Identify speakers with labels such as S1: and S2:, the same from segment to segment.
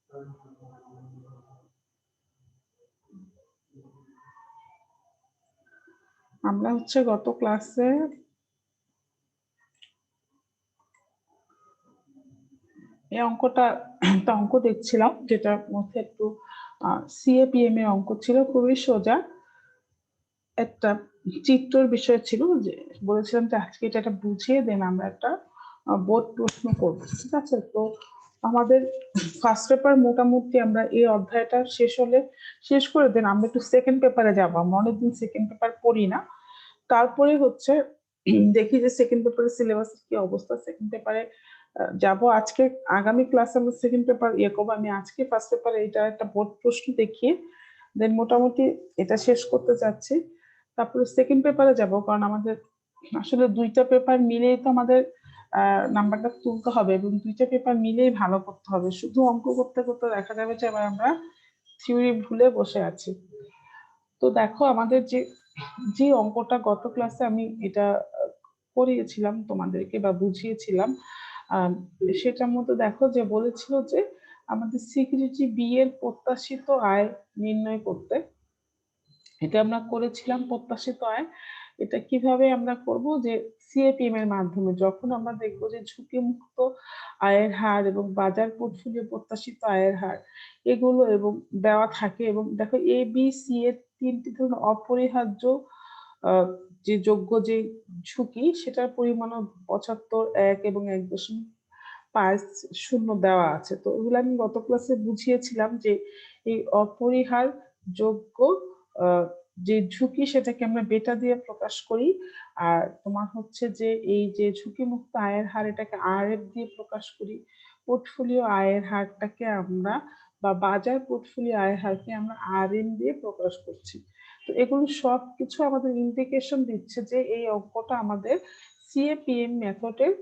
S1: আমরা হচ্ছে গত ক্লাসে এই অঙ্কটা একটা অঙ্ক দেখছিলাম, যেটার মধ্যে একটু সিএপিএম এর অঙ্ক ছিল, খুবই সোজা একটা চিত্রর বিষয় ছিল। যে বলেছিলাম যে আজকে এটা বুঝিয়ে দেন আমরা একটা বোর্ড প্রশ্ন করবো, ঠিক আছে? তো আমাদের ফার্স্ট পেপার মোটামুটি আমরা এই অধ্যায়টা শেষ হলে শেষ করে দেন, আমরা একটু সেকেন্ড পেপারে যাবো। আমরা অনেকদিন সেকেন্ড পেপার পড়ি না। তারপরে হচ্ছে দেখি যে সেকেন্ড পেপারের সিলেবাসের কি অবস্থা। সেকেন্ড পেপারে যাব আজকে। আগামী ক্লাসে আমরা সেকেন্ড পেপার করবো। আমি আজকে ফার্স্ট পেপারে এটা একটা বোর্ড প্রশ্ন দেখিয়ে দেন মোটামুটি এটা শেষ করতে চাচ্ছি। তারপরে সেকেন্ড পেপারে যাব, কারণ আমাদের আসলে দুইটা পেপার মিলেই তো আমাদের নাম্বারটা তুলতে হবে, এবং দুইটা পেপার মিলেই ভালো করতে হবে। শুধু অঙ্ক করতে করতে দেখা যাবে যে এবার আমরা থিওরি ভুলে বসে আছি। তো দেখো আমাদের যে যে অঙ্কটা গত ক্লাসে আমি এটা করিয়েছিলাম তোমাদেরকে বা বুঝিয়েছিলাম, সেটার মধ্যে দেখো যে বলেছিল যে আমাদের সিকিউরিটি বি এর প্রত্যাশিত আয় নির্ণয় করতে। এটা আমরা করেছিলাম প্রত্যাশিত আয়। এটা কিভাবে আমরা করব, যে সিএপিএম এর মাধ্যমে যখন আমরা দেখবো যে ঝুঁকি মুক্ত আয়ের হার এবং বাজার পোর্টফোলিও প্রত্যাশিত আয়ের হার এগুলো এবং দেওয়া থাকে, এবং দেখো এ বি সি এর তিনটি ধরনের অপরিহার্য যে যোগ্য যে ঝুঁকি, সেটার পরিমাণ 75, 1 এবং 1.50 দেওয়া আছে। তো এগুলো আমি গত ক্লাসে বুঝিয়েছিলাম যে এই অপরিহারযোগ্য যে ঝুঁকি সেটাকে আমরা বেটা দিয়ে প্রকাশ করি, আর তোমার হচ্ছে যে এই যে ঝুঁকি মুক্ত আয়ের হার এটাকে আরএফ দিয়ে প্রকাশ করি, পোর্টফোলিও আয়ের হারটাকে আমরা বা বাজার পোর্টফোলিও আয়ের হারকে আমরা আরএম দিয়ে প্রকাশ করছি। তো এগুলো সবকিছু আমাদের ইন্ডিকেশন দিচ্ছে যে এই অঙ্কটা আমাদের সিএপিএম মেথডের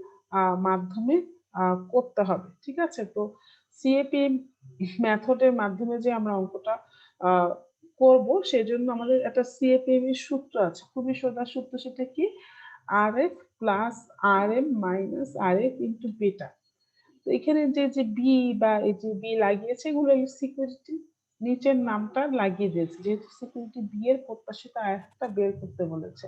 S1: মাধ্যমে করতে হবে, ঠিক আছে? তো সিএপিএম মেথডের মাধ্যমে যে আমরা অঙ্কটা করব, সেজন্য আমাদের একটা সিএপিএম এর সূত্র আছে, খুবই সোজা সূত্র। সেটা কি? RF plus RM minus RF into বেটা। তো এখানে যে যে বি বা এই যে বি লাগিয়েছে, এগুলো সিকিউরিটি নিচের নামটা লাগিয়ে দিয়েছে, যেহেতু সিকিউরিটি বি এর প্রত্যাশিত আয়ের হারটা বের করতে বলেছে।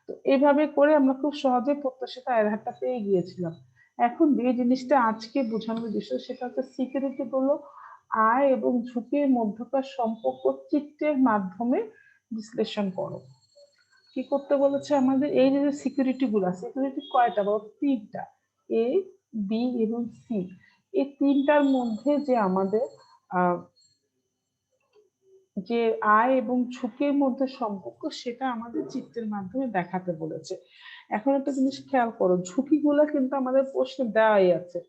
S1: তো এইভাবে করে আমরা খুব সহজে প্রত্যাশিত আয়ের হারটা পেয়ে গিয়েছিলাম। এখন যে জিনিসটা আজকে বোঝানোর বিষয়, সেটা হচ্ছে সিকিউরিটি গুলো আয় এবং ঝুঁকির মধ্যকার সম্পর্ক চিত্রের মাধ্যমে বিশ্লেষণ করো। কি করতে বলেছে আমাদের? এই যে সিকিউরিটি গুলা, সিকিউরিটি কয়টা বলো? তিনটা, এ বি এবং সি। এই তিনটার মধ্যে যে আমাদের যে আয় এবং ঝুঁকির মধ্যে সম্পর্ক, সেটা আমাদের চিত্রের মাধ্যমে দেখাতে বলেছে। এখন একটা জিনিস খেয়াল করো, ঝুঁকিগুলো কিন্তু আমাদের প্রশ্নে দেওয়াই আছে।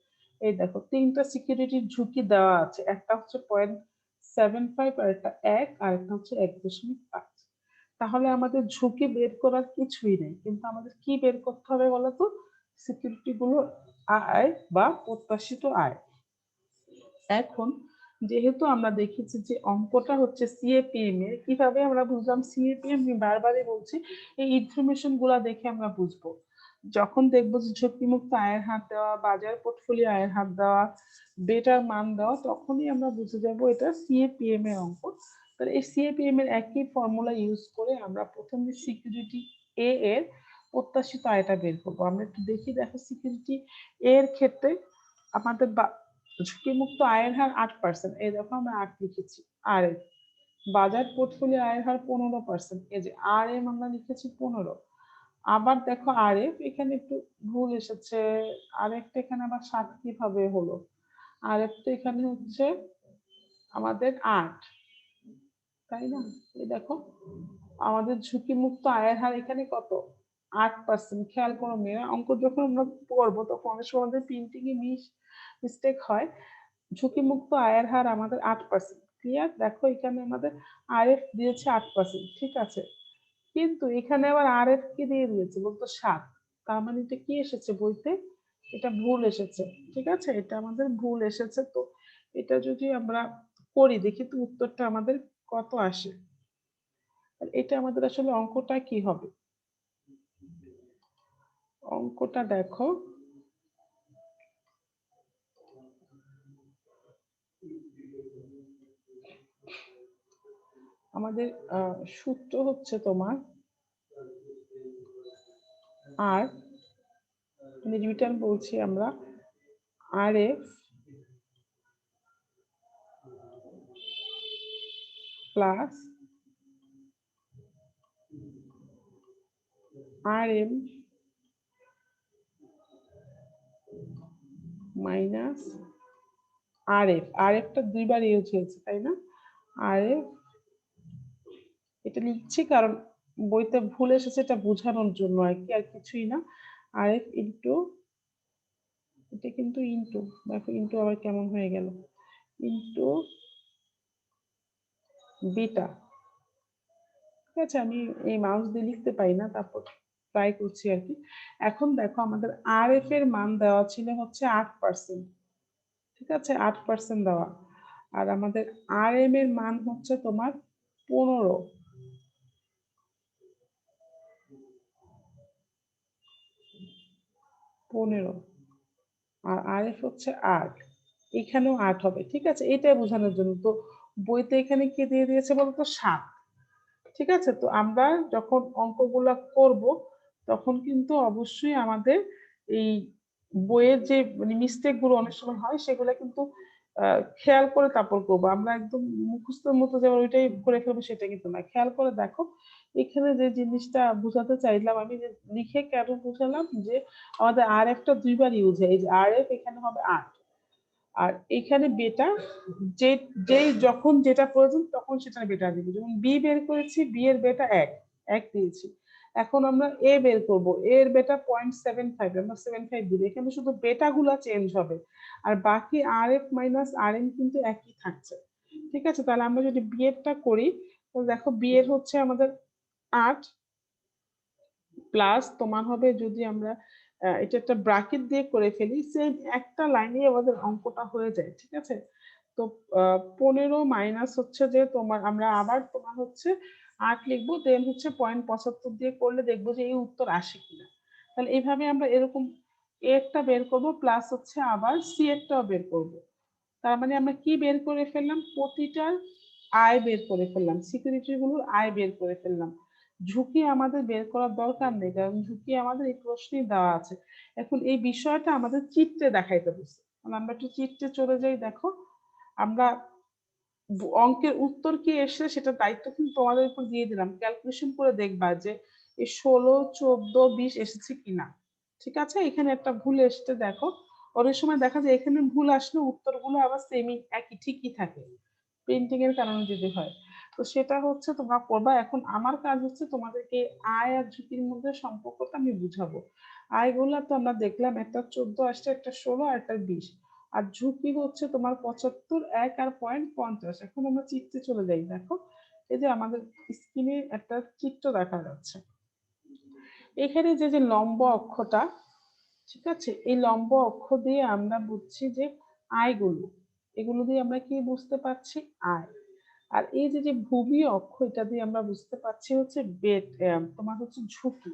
S1: এই দেখো তিনটা সিকিউরিটির ঝুঁকি দেওয়া আছে, একটা হচ্ছে 0.75, আর একটা 1, আর একটা হচ্ছে 1.5। তাহলে আমাদের ঝুঁকি বের করার কিছুই নেই, কিন্তু আমাদের কি বের করতে হবে বলতো? সিকিউরিটি গুলো আয় বা প্রত্যাশিত আয়। এখন যেহেতু আমরা দেখেছি যে অঙ্কটা হচ্ছে সিএপিএম এর, কিভাবে আমরা বুঝলাম সিএপিএম? আমি বারবারই বলছি, এই ইনফরমেশন গুলা দেখে আমরা বুঝবো। যখন দেখবো যে ঝুঁকিমুক্ত আয়ের হার দেওয়া, বাজার পোর্টফোলিও আয়ের হার দেওয়া, বেটার মান দেওয়া, তখনই আমরা বুঝে যাব এটা সিএপিএম এর অঙ্ক। তাহলে এই সিএপিএম এর একই ফর্মুলা ইউজ করে আমরা প্রথমে সিকিউরিটি এ এর প্রত্যাশিত আয়টা বের করবো। আমরা একটু দেখি। দেখো সিকিউরিটি এর ক্ষেত্রে আমাদের ঝুঁকিমুক্ত আয়ের হার 8%, এই দেখো আমরা 8 লিখেছি। আর বাজার পোর্টফোলিও আয়ের হার 15%, এই যে আর এম আমরা লিখেছি 15। আবার দেখো আর এফ এখানে একটু ভুল এসেছে, আরেকটা এখানে আবার 7 কিভাবে হলো? আর এফ তো এখানে হচ্ছে আমাদের 8, তাই না? এই দেখো আমাদের ঝুঁকিমুক্ত আয়ের হার এখানে কত? 8%। খেয়াল করো মেয়েরা, অঙ্ক যখন আমরা পড়বো তখন অনেক সময় আমাদের প্রিন্টিং এ মিস্টেক হয়। ঝুঁকিমুক্ত আয়ের হার আমাদের 8%, ক্লিয়ার? দেখো এখানে আমাদের আরএফ দিয়েছে 8%, ঠিক আছে, কিন্তু এখানে আবার আরএফ কি দিয়ে দিয়েছে বলতো? 7। তার মানে এটা কি এসেছে বইতে? এটা ভুল এসেছে, ঠিক আছে, এটা আমাদের ভুল এসেছে। তো এটা যদি আমরা করি, দেখি তো উত্তরটা আমাদের কত আসে। এটা আমাদের আসলে অঙ্কটা কি হবে? অঙ্কটা দেখো, আমাদের সূত্র হচ্ছে তোমার আর রিটার্ন বলছি আমরা RF plus RM minus RF টা দুইবার ইউজ হয়েছে তাই না? RF এটা লিখছি কারণ বইতে ভুল এসেছে, এটা বোঝানোর জন্য আর কি, আর কিছুই না। RF ইন্টু, এটা কিন্তু ইন্টু, দেখো ইন্টু আবার কেমন হয়ে গেল, ইন্টু বিটা। ঠিক আছে, আমি এই মাউস দিয়ে লিখতে পারি না, তারপর ট্রাই করছি আর কি। এখন দেখো আমাদের RF এর মান দেওয়া ছিল হচ্ছে 8%, ঠিক আছে 8% দেওয়া, আর আমাদের RM এর মান হচ্ছে তোমার 15, আর RF হচ্ছে 8, এখানেও 8 হবে। ঠিক আছে, এটাই বোঝানোর জন্য। তো বইতে এখানে কি দিয়ে দিয়েছে বলতো 7। ঠিক আছে, তো আমরা যখন অঙ্কগুলা করব তখন কিন্তু অবশ্যই আমাদের এই বইয়ের যে মানে মিস্টেক গুলো অনেক সময় হয় সেগুলো কিন্তু খেয়াল করে তারপর করবো। আমরা একদম মুখস্থের মতো যেমন ওইটাই করে ফেলবো সেটা কিন্তু না, খেয়াল করে দেখো। এখানে যে জিনিসটা বোঝাতে চাইলাম আমি, যে লিখে কেন বোঝালাম, যে আমাদের RF টা দুইবার ইউজ হয়, এই যে RF এখানে হবে 8, আর এখানে বেটা, যে যেই যখন যেটা প্রয়োজন তখন সেটা বেটা দিব। যেমন বি বের করেছি, বি এর বেটা 1 দিয়েছি। এখন আমরা এ বের করব, এর বেটা 0.75, আমরা 75 দিব। এখানে শুধু বেটা গুলা চেঞ্জ হবে, আর বাকি RF মাইনাস RM কিন্তু একই থাকছে। ঠিক আছে, তাহলে আমরা যদি বি এরটা করি, তো দেখো বি এর হচ্ছে আমাদের 8 প্লাস তোমার হবে, যদি আমরা এটা একটা ব্র্যাকেট দিয়ে করে ফেলি, সেম একটা লাইনে আমাদের অঙ্কটা হয়ে যায়। ঠিক আছে, তো 15 মাইনাস হচ্ছে যে তোমার, আমরা আবার তোমার হচ্ছে 8 লিখবো, দেন হচ্ছে 0.75 দিয়ে করলে দেখবো যে এই উত্তর আসে কিনা। তাহলে এইভাবে আমরা এরকম এরটা বের করব, প্লাস হচ্ছে আবার সি এরটাও বের করব। তার মানে আমরা কি বের করে ফেললাম, প্রতিটার আয় বের করে ফেললাম, সিকিউরিটি গুলোর আয় বের করে ফেললাম। ঝুঁকি আমাদের বের করার দরকার নেই, কারণ ঝুঁকি আমাদের এই প্রশ্নেই দেওয়া আছে। এখন এই বিষয়টা আমাদের চিত্রে দেখাইতে বলছে, আমরা একটু চিত্রে চলে যাই। দেখো আমরা অঙ্কের উত্তর কি এসে সেটা দায়িত্ব কিন্তু তোমাদের উপর দিয়ে দিলাম, ক্যালকুলেশন করে দেখবা যে এই 16, 14, 20 এসেছে কিনা। ঠিক আছে, এখানে একটা ভুল এসছে দেখো, অনেক সময় দেখা যায় এখানে ভুল আসলে উত্তরগুলো আবার সেমই একই ঠিকই থাকে, প্রিন্টিং এর কারণে যদি হয়। তো সেটা হচ্ছে তোমরা করবা। এখন আমার কাজ হচ্ছে তোমাদেরকে আয় আর ঝুঁকির মধ্যে সম্পর্কটা আমি বুঝাবো। আয়গুলা তো আমরা দেখলাম, একটা 14 আসছে, একটা 16, আর একটা 20, আর ঝুঁকি হচ্ছে তোমার 75, 1 আর 0.50। এখন আমরা চিত্রে চলে যাই। দেখো এই যে আমাদের স্ক্রিনে একটা চিত্র দেখা যাচ্ছে, এখানে যে যে লম্ব অক্ষটা, ঠিক আছে, এই লম্ব অক্ষ দিয়ে আমরা বুঝছি যে আয়গুলো, এগুলো দিয়ে আমরা কি বুঝতে পারছি, আয়। আর এই যে যে ভূমি অক্ষ, এটা দিয়ে আমরা বুঝতে পারছি হচ্ছে তোমার হচ্ছে ঝুঁকি।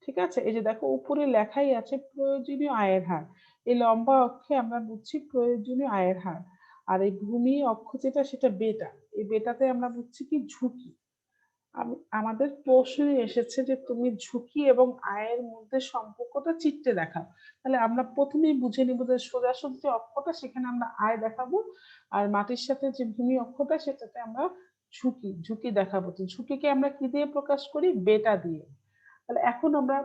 S1: ঠিক আছে, এই যে দেখো উপরে লেখাই আছে প্রয়োজনীয় আয়ের হার, এই লম্বা অক্ষে আমরা বুঝছি প্রয়োজনীয় আয়ের হার। আর এই ভূমি অক্ষ যেটা, সেটা বেটা, এই বেটাতে আমরা বুঝছি কি ঝুঁকি। আমাদের প্রশ্নে এসেছে যে তুমি ঝুঁকি এবং আয়ের মধ্যে সম্পর্কটা চিত্রে দেখাও। তাহলে আমরা প্রথমেই বুঝে নিব যে সোজাসুজি অক্ষটা, সেখানে আমরা আয় দেখাবো, আর মাটির সাথে যে ভূমি অক্ষটা সেটাতে আমরা ঝুঁকি দেখাবো। তো ঝুঁকিকে আমরা কি দিয়ে প্রকাশ করি, বেটা দিয়ে। তাহলে এখন আমরা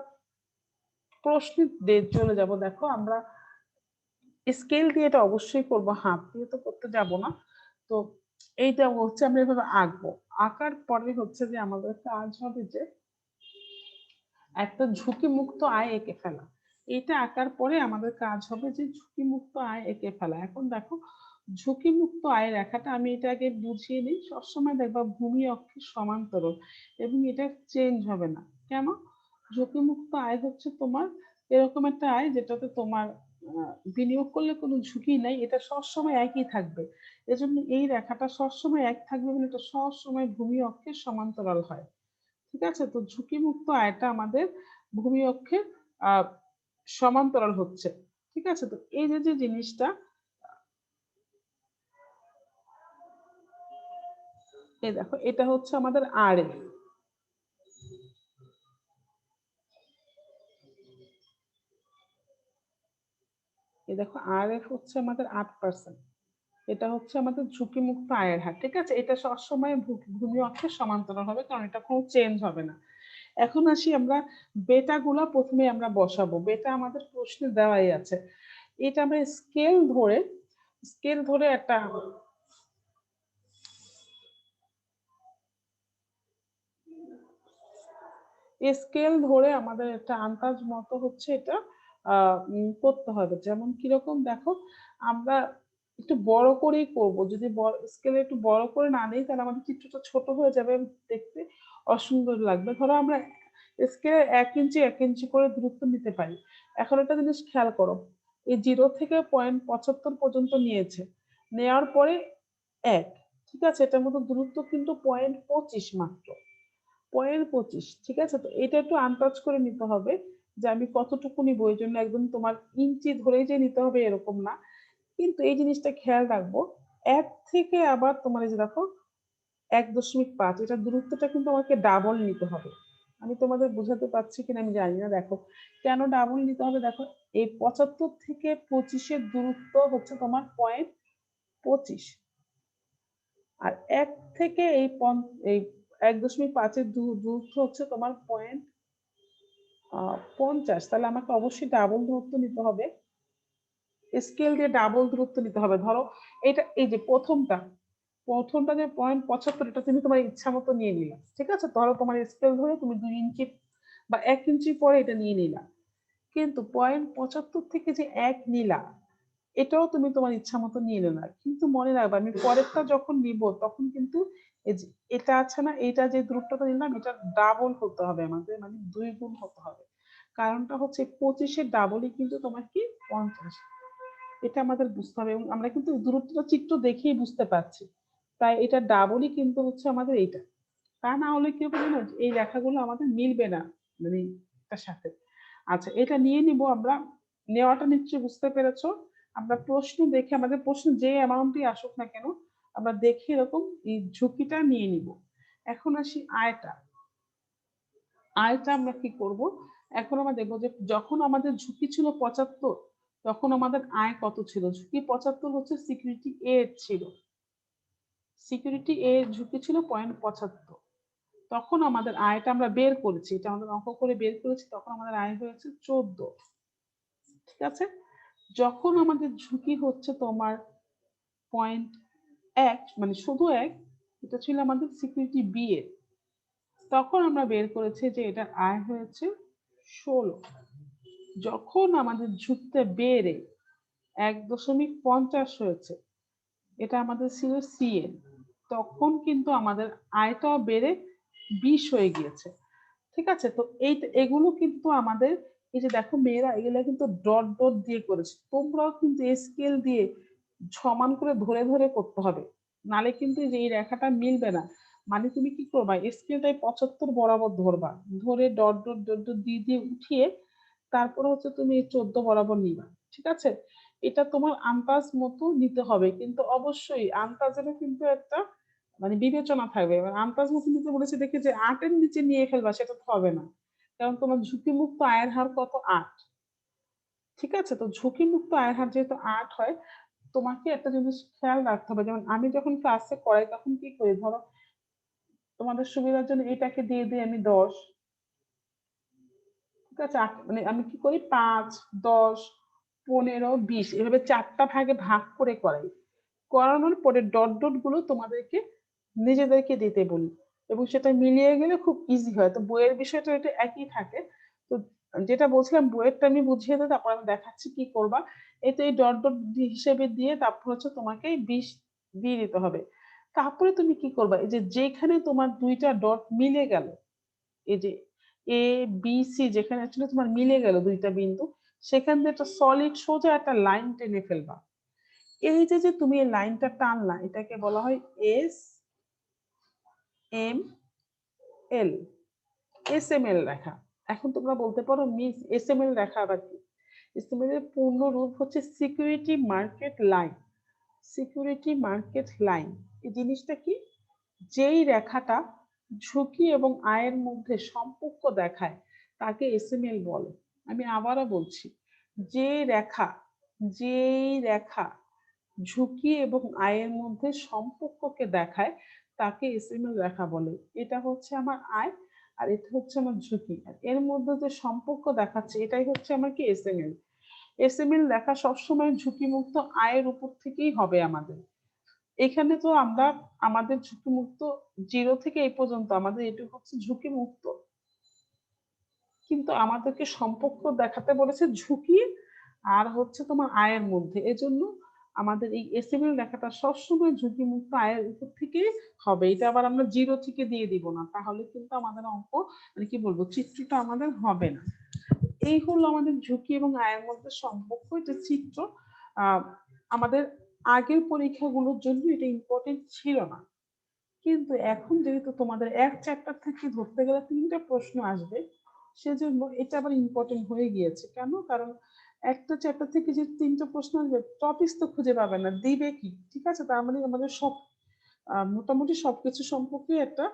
S1: প্রশ্নে চলে যাব। দেখো আমরা স্কেল দিয়ে এটা অবশ্যই করবো, হাত দিয়ে তো করতে যাব না। তো এইটা হচ্ছে আমরা এভাবে আঁকবো, আঁকার পরে হচ্ছে যে আমাদের কাজ হবে যে একটা ঝুঁকি মুক্ত আয় এঁকে ফেলা। এটা আঁকার পরে আমাদের কাজ হবে যে ঝুঁকি মুক্ত আয় এঁকে ফেলা। এখন দেখো ঝুঁকি মুক্ত আয় রেখাটা আমি এটা আগে বুঝিয়ে নিই। সবসময় দেখবা ভূমি অক্ষের সমান্তরাল, এবং এটা চেঞ্জ হবে না। কেন? ঝুঁকি মুক্ত আয় হচ্ছে তোমার এরকম একটা আয় যেটাতে তোমার বিনিয়োগ করলে কোনো ঝুঁকি নাই, এটা সবসময় একই থাকবে। এজন্য এই রেখাটা সবসময় এক থাকবে বলে এটা সবসময় ভূমি অক্ষের সমান্তরাল হয়। ঠিক আছে, তো ঝুঁকি মুক্ত আয়টা আমাদের ভূমি অক্ষের আহ সমান্তরাল হচ্ছে। ঠিক আছে, তো এই যে যে জিনিসটা, এই দেখো এটা হচ্ছে আমাদের আরএফ, এই দেখো আরএফ হচ্ছে আমাদের 8%। এটা হচ্ছে আমাদের ঝুঁকিমুক্ত আয়ের হার, ঠিক আছে। এটা সবসময় ভূমি অক্ষের সমান্তরাল হবে, কারণ এটা কোনো চেঞ্জ হবে না। এখন আসি আমরা বেটা গুলা প্রথমে আমরা বসাবো। বেটা আমাদের প্রশ্নে দেওয়াই আছে। এটা আমরা স্কেল ধরে একটা স্কেল ধরে আমাদের একটা আন্দাজ মতো হচ্ছে এটা করতে হবে। যেমন কিরকম দেখো, আমরা একটু বড় করেই করব। যদি স্কেলে একটু বড় করে না নিই তাহলে আমাদের চিত্রটা ছোট হয়ে যাবে, দেখতে অসুন্দর লাগবে। ধরো আমরা স্কেলে 1 ইঞ্চি করে দূরত্ব নিতে পারি। এখন একটা জিনিস খেয়াল করো, এই 0 থেকে 0.75 পর্যন্ত নিয়েছে, নেওয়ার পরে 1, ঠিক আছে, এটার মতো দূরত্ব কিন্তু 0.25 মাত্র, 0.25, ঠিক আছে। তো এটা একটু আন্দাজ করে নিতে হবে যে আমি কতটুকু নিবো। এই জন্য একদম তোমার ইঞ্চি ধরেই যে নিতে হবে এরকম না, কিন্তু এই জিনিসটা খেয়াল রাখবো। 1 থেকে আবার তোমার এই যে দেখো 1.5, এটা দূরত্বটা কিন্তু আমাকে ডাবল নিতে হবে। আমি তোমাদের বুঝাতে পারছি কিনা আমি জানি না। দেখো কেন ডাবল নিতে হবে, দেখো এই 75 থেকে 25-এর দূরত্ব হচ্ছে তোমার 0.25, আর 1 থেকে এই 1.5-এর দূরত্ব হচ্ছে তোমার 0.50। তাহলে আমাকে অবশ্যই ডাবল দূরত্ব নিতে হবে, স্কেল দিয়ে ডাবল দূরত্ব নিতে হবে। ধরো এটা এই যে প্রথমটা যে 0.75, এটা তুমি তোমার ইচ্ছা মতো নিয়ে নিলা, ঠিক আছে। ধরো তোমার স্কেল ধরে তুমি 2 ইঞ্চি বা 1 ইঞ্চি পরে এটা নিয়ে নিলা, কিন্তু 0.75 থেকে যে 1 নিলা, এটাও তুমি তোমার ইচ্ছা মতো নিয়ে নিলা। কিন্তু মনে রাখবে আমি পরেরটা যখন নিব তখন কিন্তু এই যে এটা আছে না, এটা যে দূরত্বটা নিলাম এটা ডাবল হতে হবে আমাদের, মানে 2 গুণ হতে হবে। কারণটা হচ্ছে 25-এর ডাবলই কিন্তু তোমার কি 50, এটা আমাদের বুঝতে হবে। এবং আমরা কিন্তু দূরত্বটা চিত্র দেখেই বুঝতে পারছি, তাই এটা ডাবলই কিন্তু হচ্ছে আমাদের এইটা। তা না হলে কি হবে জানো, এই রেখাগুলো আমাদের মিলবে না, মানে এটার সাথে। আচ্ছা এটা নিয়ে নিব আমরা, নেওয়াটা নিশ্চয়ই বুঝতে পেরেছো। আমরা প্রশ্ন দেখে, আমাদের প্রশ্ন যে অ্যামাউন্টই আসুক না কেন, আমরা দেখে এরকম এই ঝুঁকিটা নিয়ে নিব। এখন আসি আয়টা। আয়টা আমরা কি করব, এখন আমরা দেখবো যে যখন আমাদের ঝুঁকি ছিল 75, তখন আমাদের আয় কত ছিল। ঝুঁকি 75 হচ্ছে সিকিউরিটি এ ছিল, সিকিউরিটি এ ঝুঁকি ছিল 0.75। তখন আমাদের আয়টা আমরা বের করেছি, এটা আমাদের অঙ্ক করে বের করেছি, তখন আমাদের আয় হয়েছে 14, ঠিক আছে। যখন আমাদের ঝুঁকি হচ্ছে তোমার 0.1, মানে শুধু 1, এটা ছিল আমাদের সিকিউরিটি বি এর, তখন আমরা বের করেছি যে এটার আয় হয়েছে 16। যখন আমাদের ঝুঁকিটা বেড়ে 1.50 হয়েছে, এটা আমাদের ছিল সিএ, তখন কিন্তু আমাদের আয়টাও বেড়ে 20 হয়ে গিয়েছে, ঠিক আছে। তো এগুলো কিন্তু আমাদের, এই যে দেখো মেয়েরা এগুলো কিন্তু ডট ডট দিয়ে করেছে, তোমরাও কিন্তু স্কেল দিয়ে সমান করে ধরে ধরে করতে হবে, নালে কিন্তু যে এই রেখাটা মিলবে না। মানে তুমি কি করবা, স্কেলটাই 75 বরাবর ধরবা, ধরে ডট ডট ডট ডট দিয়ে দিয়ে উঠিয়ে তারপরে হচ্ছে তুমি এই 14 বরাবর নিবা, ঠিক আছে। এটা তোমার আন্দাজ মতো নিতে হবে, কিন্তু অবশ্যই আন্দাজেরও কিন্তু একটা মানে বিবেচনা থাকবে। এবার আন্দাজ মতো নিতে বলেছে দেখে যে 8-এর নিচে নিয়ে ফেলবা, সেটা তো হবে না, কারণ তোমার ঝুঁকিমুক্ত আয়ের হার কত, 8, ঠিক আছে। তো ঝুঁকিমুক্ত আয়ের হার যেহেতু 8 হয়, তোমাকে একটা জিনিস খেয়াল রাখতে হবে। যেমন আমি যখন ক্লাসে করাই তখন কি করি, ধরো তোমাদের সুবিধার জন্য এটাকে দিয়ে দিই আমি 10, ঠিক আছে। মানে আমি কি করি 5, 10, 15, 20 এভাবে 4টা ভাগে ভাগ করে করাই। করানোর পরে ডট ডট গুলো তোমাদেরকে নিজেদেরকে দিতে বলি, এবং সেটা মিলিয়ে গেলে খুব ইজি হয়। তো বইয়ের বিষয়টা এটা একই থাকে। তো যেটা বলছিলাম, বইয়েরটা আমি বুঝিয়ে দিই, তারপর আমি দেখাচ্ছি কি করবা। এই তো এই ডট ডট হিসেবে দিয়ে তারপর হচ্ছে তোমাকে 20 দিয়ে দিতে হবে। তারপরে তুমি কি করবা, এই যে যেখানে তোমার 2টা ডট মিলে গেল, এই যে এ বি সি যেখানে ছিল তোমার মিলে গেল 2টা বিন্দু, সেখান দিয়ে একটা সলিড সোজা একটা লাইন টেনে ফেলবা। এই যে যে তুমি এই লাইনটা টানলা, এটাকে বলা হয় S M L, S M L রেখা। এখন তোমরা বলতে পারো মিস এস এম এল রেখা আবার কি। এস এম এল এর পূর্ণ রূপ হচ্ছে security market line. Security market line এই জিনিসটা কি, যেই রেখাটা ঝুঁকি এবং আয়ের মধ্যে সম্পর্ক দেখায় তাকে এসএমএল বলে। আমি আবারও বলছি, যেই রেখা ঝুঁকি এবং আয়ের মধ্যে সম্পর্ককে দেখায় তাকে এসএমএল রেখা বলে। এটা হচ্ছে আমার আয় আর এটা হচ্ছে আমার ঝুঁকি। আর এর মধ্যে যে সম্পর্ক দেখাচ্ছে এটাই হচ্ছে আমার কি এসএমএল। এসএমএল লেখা সবসময় ঝুঁকিমুক্ত আয়ের উপর থেকেই হবে আমাদের। এখানে তো আমরা আমাদের ঝুঁকিমুক্ত 0 থেকে এই পর্যন্ত আমাদের এটুকু হচ্ছে ঝুঁকিমুক্ত। কিন্তু আমাদেরকে সম্পর্ক দেখাতে বলেছে ঝুঁকি আর হচ্ছে তোমার আয়ের মধ্যে। এজন্য আমাদের এই এসএমএল লেখাটা সবসময় ঝুঁকিমুক্ত আয়ের উপর থেকে হবে। এটা আবার আমরা 0 থেকে দিয়ে দিব না, তাহলে কিন্তু আমাদের অঙ্ক মানে কি বলবো চিত্রটা আমাদের হবে না। এই হলো আমাদের ঝুঁকি এবং আয়ের মধ্যে সম্পর্ক। এটা চিত্র আমাদের আগের পরীক্ষাগুলোর জন্য এটা ইম্পর্টেন্ট ছিল না, কিন্তু এখন যেহেতু তোমাদের এক চ্যাপ্টার থেকে ধরতে গেলে 3টা প্রশ্ন আসবে, সেজন্য এটা আবার ইম্পর্টেন্ট হয়ে গিয়েছে। কেন? কারণ একটা চ্যাপ্টার থেকে যে 3টা প্রশ্ন আসবে টপিকস তো খুঁজে পাবে না, দিবে কি? ঠিক আছে, তার মানে আমাদের সব মোটামুটি সবকিছু সম্পর্কে একটা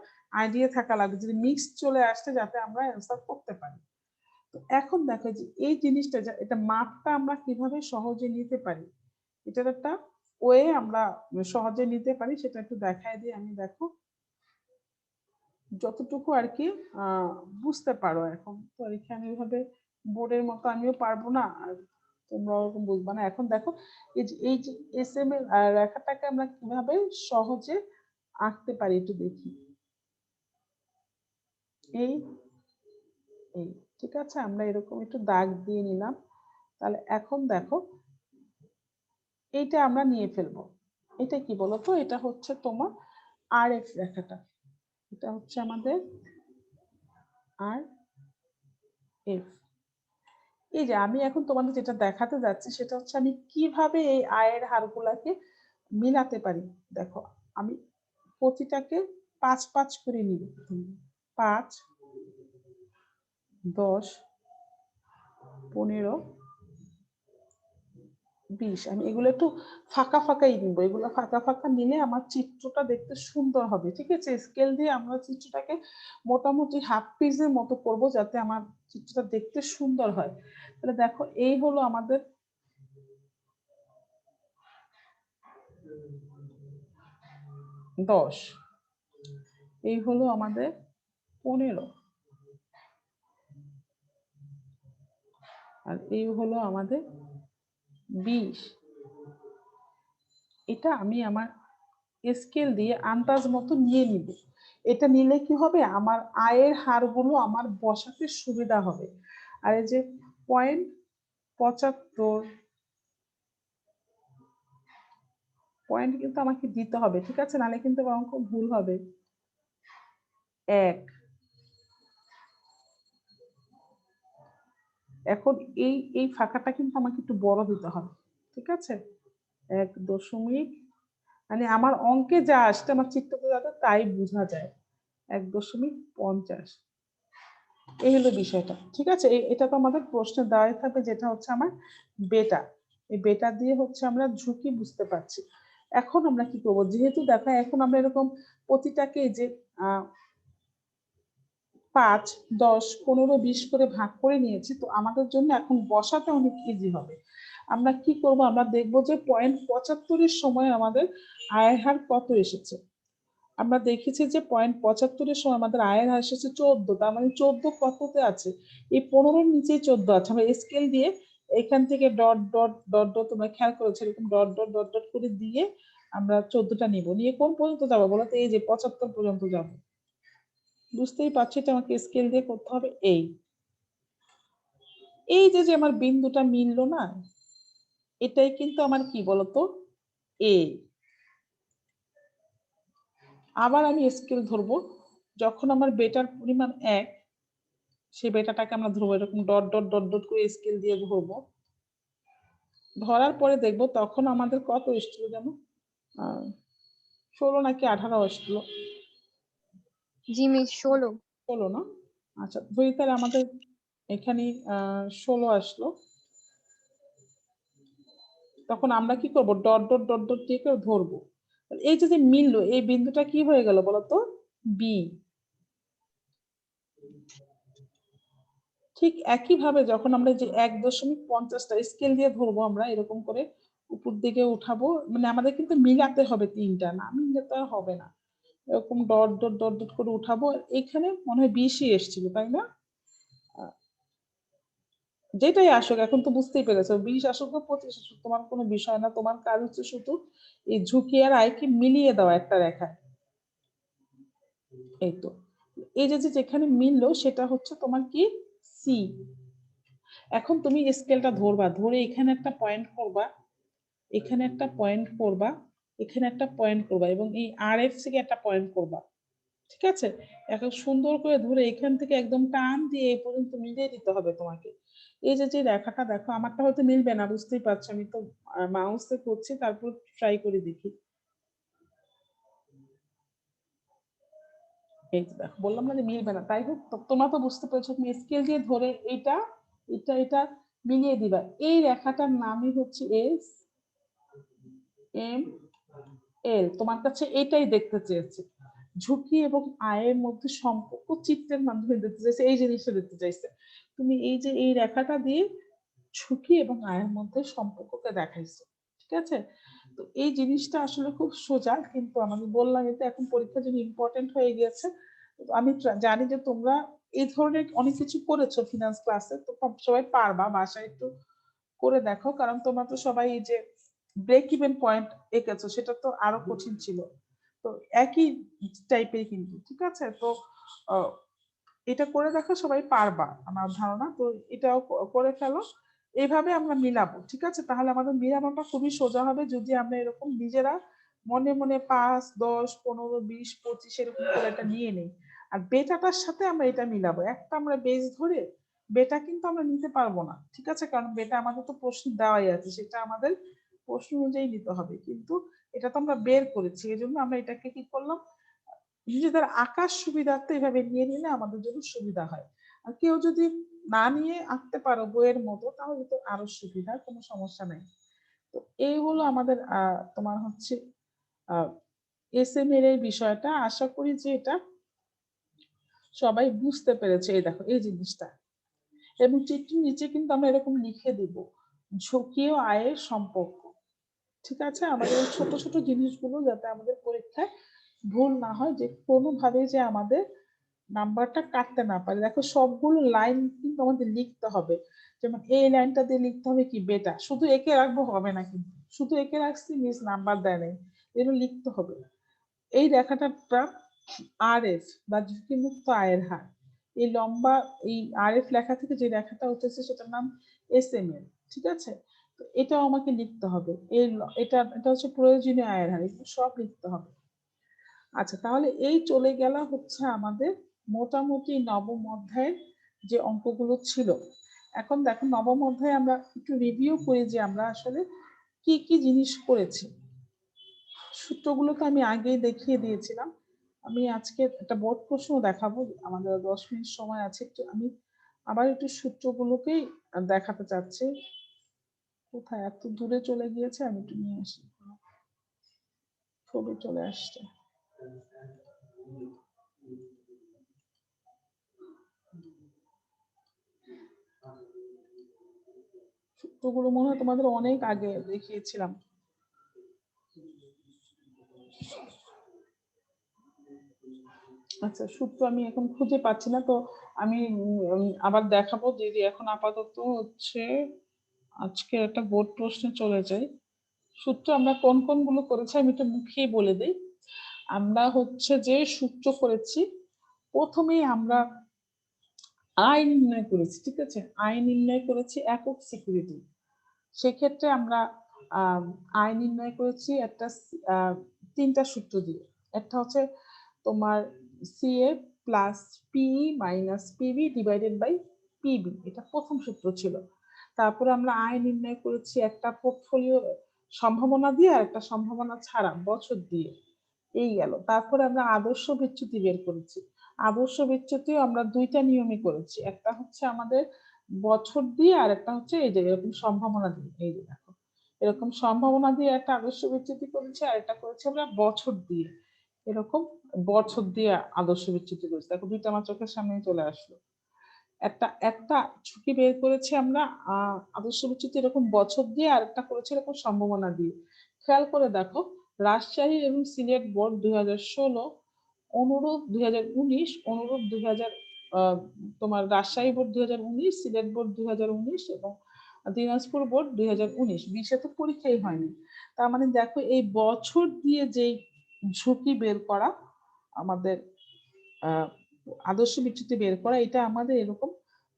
S1: আইডিয়া থাকা লাগবে, যদি মিক্স চলে আসছে যাতে আমরা অ্যান্সার করতে পারি। তো এখন দেখো যে এই জিনিসটা এটা মাপটা আমরা কিভাবে সহজে নিতে পারি, এটার একটা ওয়ে আমরা সহজে নিতে পারি, সেটা একটু দেখায় দিই আমি। দেখো যতটুকু আর কি বুঝতে পারো, এখন তো এখানে ওইভাবে বোর্ডের মতো আমিও পারবো না আর তোমরা ওরকম বুঝবা না। এখন দেখো এই যে এসএমএল রেখাটাকে আমরা কিভাবে সহজে আঁকতে পারি একটু দেখি। এই এই ঠিক আছে, আমরা এরকম একটু দাগ দিয়ে নিলাম। তাহলে এখন দেখো এইটা আমরা নিয়ে ফেলবো। এটা কি বলতো, এটা হচ্ছে তোমার আরএফ রেখাটা, এটা হচ্ছে আমাদের আর এফ। এই যে আমি এখন তোমাদের যেটা দেখাতে যাচ্ছি সেটা হচ্ছে আমি কিভাবে এই আয়ের হারগুলাকে মিলাতে পারি। দেখো আমি প্রতিটাকে 5 করে নিব, 5, 10, 15, 20। আমি এগুলো একটু ফাঁকা ফাঁকাই নিব, এগুলো ফাঁকা ফাঁকা নিলে আমার চিত্রটা দেখতে সুন্দর হবে। ঠিক আছে, স্কেল দিয়ে আমরা চিত্রটাকে মোটামুটি হাফ পিসের মতো করব যাতে আমার চিত্রটা দেখতে সুন্দর হয়। তাহলে দেখো এই হলো আমাদের 10, এই হলো আমাদের 15, আর এই হলো আমাদের 20। এটা আমি আমার স্কেল দিয়ে আন্দাজ মতো নিয়ে নিব। এটা নিলে কি হবে, আমার আয়ের হারগুলো আমার বসাতে সুবিধা হবে। আর এই যে 0.75 পয়েন্ট কিন্তু আমাকে দিতে হবে, ঠিক আছে, নাহলে কিন্তু অঙ্ক ভুল হবে। 1, এখন এই এই ফাঁকাটা কিন্তু আমাকে একটু বড় দিতে হবে। ঠিক আছে, 1 মানে আমার অঙ্কে যা আসছে আমার চিত্রটা যাতে তাই বোঝা যায়। 1.50, এই হলো বিষয়টা। ঠিক আছে, এটা তো আমাদের প্রশ্নে দেওয়াই থাকবে, যেটা হচ্ছে আমার বেটা। এই বেটা দিয়ে হচ্ছে আমরা ঝুঁকি বুঝতে পারছি। এখন আমরা কি করব, যেহেতু দেখো এখন আমরা এরকম প্রতিটাকে যে 5, 10, 15, 20 করে ভাগ করে নিয়েছি, তো আমাদের জন্য এখন বসাতে অনেক ইজি হবে। আমরা কি করব, আমরা দেখব যে 0.75 সময় আমাদের আয়ের হার কত এসেছে। আমরা দেখেছি যে 0.75 সময় আমাদের আয়ের হার এসেছে 14, তার মানে 14 কততে আছে, এই 15-র নিচেই 14 আছে। আমরা স্কেল দিয়ে এখান থেকে ডট ডট ডট ডট, তোমরা খেয়াল করেছো এরকম ডট ডট ডট ডট করে দিয়ে আমরা 14টা নিব, নিয়ে কোন পর্যন্ত যাবো বলো তো, এই যে 75 পর্যন্ত যাব। বুঝতেই পারছি এটা আমাকে স্কেল দিয়ে করতে হবে। এই যে যে আমার বিন্দুটা মিললো না, এটাই কিন্তু আমার কি বলতো এ। আবার আমি স্কেল ধরবো, যখন আমার বেটার পরিমাণ 1, সে বেটাটাকে আমরা ধরবো এরকম ডট ডট ডট ডট করে স্কেল দিয়ে ধরবো। ধরার পরে দেখবো তখন আমাদের কত এসেছিল যেন 16 নাকি 18 এসেছিল।
S2: জি মিস 16।
S1: 16 না, আচ্ছা ধরি তাহলে আমাদের এখানে 16 আসলো। তখন আমরা কি করব, ডট ডট ডট ডট দিয়ে ধরবো। এই যে মিললো, এই বিন্দুটা কি হয়ে গেল বলতো? বি। ঠিক একইভাবে যখন আমরা যে 1.50টা স্কেল দিয়ে ধরবো, আমরা এরকম করে উপর দিকে উঠাবো, মানে আমাদের কিন্তু মিলাতে হবে তিনটা, না মিলাতে হবে না, এরকম ডট ডট ডট ডট করে উঠাবো। এখানে মনে হয় 20ই এসেছিল, তাই না? যেটাই আসুক, এখন তো বুঝতেই পেরেছো, 20 আসুক বা 25 আসুক, তোমার কোনো বিষয় না। তোমার কাজ হচ্ছে শুধু এই ঝুঁকি আর আয়কে মিলিয়ে দেওয়া একটা রেখায়। এই তো, এই যে যেখানে মিললো সেটা হচ্ছে তোমার কি? সি। এখন তুমি স্কেলটা ধরবা, ধরে এখানে একটা পয়েন্ট করবা, এখানে একটা পয়েন্ট করবা, এখানে একটা পয়েন্ট করবা, এবং এই আর এফ থেকে একটা পয়েন্ট করবা। ঠিক আছে? এখন সুন্দর করে ধরে এখান থেকে একদম টান দিয়ে এই পর্যন্ত মিলিয়ে দিতে হবে তোমাকে। এই যে রেখাটা দেখো, আমারটা হয়তো মিলবে না, বুঝতেই পারছো, আমি তো মাউসে করছি, তারপর ট্রাই করে দেখি। এই যে দেখো, বললাম না যে মিলবে না, তাই হোক তোমরা তো বুঝতে পেরেছো, তুমি স্কেল দিয়ে ধরে এটা এটা এটা মিলিয়ে দিবা। এই রেখাটার নামই হচ্ছে এস এম এল। তোমার কাছে এটাই দেখতে চেয়েছে, ঝুঁকি এবং আয়ের মধ্যে সম্পর্ক চিত্রের মাধ্যমে দেখতে চাইছে, এই জিনিসটা দেখতে চাইছে। তুমি এই যে এই রেখাটা দিয়ে ঝুঁকি এবং আয়ের মধ্যে সম্পর্ককে দেখাইছো। ঠিক আছে? তো এই জিনিসটা আসলে খুব সোজা, কিন্তু আমাকে বললাম এটা এখন পরীক্ষার জন্য ইম্পর্টেন্ট হয়ে গিয়েছে। আমি জানি যে তোমরা এই ধরনের অনেক কিছু করেছো ফিনান্স ক্লাসে, তো সবাই পারবা, বাসায় একটু করে দেখো, কারণ তোমরা তো সবাই এই যে ব্রেক ইভেন পয়েন্ট এঁকেছো, সেটা তো আরো কঠিন ছিল। তো একই টাইপের কিন্তু, ঠিক আছে? তো এটা করে দেখো, সবাই পারবা আমার ধারণা। তো এটাও করে ফেলো, এইভাবে আমরা মিলাবো। ঠিক আছে? তাহলে আমাদের মিলানোটা খুবই সোজা হবে যদি আমরা এরকম নিজেরা মনে মনে 5, 10, 15, 20, 25 এরকম করে এটা নিয়ে নেই। আর বেটাটার সাথে আমরা এটা মিলাবো, একটা আমরা বেস ধরে বেটা কিন্তু আমরা নিতে পারবো না। ঠিক আছে? কারণ বেটা আমাদের তো প্রশ্ন দেওয়াই আছে, সেটা আমাদের প্রশ্ন অনুযায়ী নিতে হবে, কিন্তু এটা তো আমরা বের করেছি, এই জন্য আমরা এটাকে কি করলাম, নিজেদের আঁকার সুবিধার্থে এভাবে নিয়ে নিলে আমাদের জন্য সুবিধা হয়। আর কেউ যদি না নিয়ে আঁকতে পারো বইয়ের মতো, তাহলে তো আরো সুবিধা, কোনো সমস্যা নেই। তো এই হলো আমাদের তোমার হচ্ছে এস এম এর এই বিষয়টা। আশা করি যে এটা সবাই বুঝতে পেরেছে। এই দেখো এই জিনিসটা, এবং চিত্রের নিচে কিন্তু আমরা এরকম লিখে দিব ঝুঁকি ও আয়ের সম্পর্ক। ঠিক আছে? আমাদের এই ছোট ছোট জিনিসগুলো যাতে আমাদের পরীক্ষায় ভুল না হয়, যে কোনোভাবে যে আমাদের নাম্বারটা কাটতে না পারে। দেখো সবগুলো লাইন কিন্তু আমাদের লিখতে হবে, যেমন এই লাইনটা দিয়ে লিখতে হবে কি বেটা, শুধু একে রাখবো হবে না, কিন্তু শুধু একে রাখছি মিস নাম্বার দেয় নাই, এগুলো লিখতে হবে। এই রেখাটা আর এফ বা ঝুঁকিমুক্ত আয়ের হার, এই লম্বা এই আর এফ লেখা থেকে যে রেখাটা উঠেছে সেটার নাম এস এম এল। ঠিক আছে? তো এটাও আমাকে লিখতে হবে, এটা এটা হচ্ছে প্রয়োজনীয় আয়ের হার, এগুলো সব লিখতে হবে। আচ্ছা, তাহলে এই চলে গেল হচ্ছে আমাদের মোটামুটি নবম অধ্যায়ের যে অঙ্কগুলো ছিল। এখন দেখো নবম অধ্যায়ে আমরা একটু রিভিউ করি যে আমরা আসলে কি কি জিনিস করেছি। সূত্রগুলো তো আমি আগেই দেখিয়ে দিয়েছিলাম। আমি আজকে একটা বোর্ড প্রশ্ন দেখাবো, আমাদের 10 মিনিট সময় আছে, একটু আমি আবার একটু সূত্রগুলোকেই দেখাতে চাচ্ছি। কোথায় এত দূরে চলে গিয়েছে, আমি একটু নিয়ে আসি, ছবি চলে আসছে। সূত্রগুলো মনে হয় তোমাদের অনেক আগে দেখিয়েছিলাম। আচ্ছা, সূত্র আমি এখন খুঁজে পাচ্ছি না, তো আমি আবার দেখাবো। যে এখন আপাতত হচ্ছে আজকে একটা বোর্ড প্রশ্নে চলে যাই। সূত্র আমরা কোন কোনগুলো করেছি আমি একটু মুখেই বলে দিই। আমরা হচ্ছে যে সূত্র করেছি, প্রথমেই আমরা আয় নির্ণয় করেছি। ঠিক আছে? আয় নির্ণয় করেছি একক সিকিউরিটি। সেক্ষেত্রে আমরা আয় নির্ণয় করেছি একটা তিনটা সূত্র দিয়ে। একটা হচ্ছে তোমার CA plus PE minus PB divided by PB, এটা প্রথম সূত্র ছিল। তারপরে আমরা আয় নির্ণয় করেছি একটা পোর্টফোলিও সম্ভাবনা দিয়ে আর একটা সম্ভাবনা ছাড়া বছর দিয়ে। এই গেল। তারপরে আমরা আদর্শ বিচ্যুতি বের করেছি। আদর্শ বিচ্যুতিও আমরা দুইটা নিয়মই করেছি, একটা হচ্ছে আমাদের বছর দিয়ে আর একটা হচ্ছে এই যে এরকম সম্ভাবনা দিয়ে। এই যে দেখো, এরকম সম্ভাবনা দিয়ে একটা আদর্শ বিচ্যুতি করেছি, আর এটা করেছি আমরা বছর দিয়ে। এরকম বছর দিয়ে আদর্শ বিচ্যুতি করেছি। দেখো দুইটা আমার চোখের সামনে চলে আসলো। একটা একটা ঝুঁকি বের করেছি আমরা আদর্শ বিচ্যুতি এরকম বছর দিয়ে, আর একটা করেছি এরকম সম্ভাবনা দিয়ে। খেয়াল করে দেখো, রাজশাহী এবং সিলেট বোর্ড 2016, অনুরূপ 2019, অনুরূপ 2000, তোমার রাজশাহী বোর্ড 2019, সিলেট বোর্ড 2019 এবং দিনাজপুর বোর্ড 2019। 20-এ তো পরীক্ষাই হয়নি। তার মানে দেখো এই বছর দিয়ে যে ঝুঁকি বের করা, আমাদের আদর্শ বিচ্যুতি বের করা, এটা আমাদের এরকম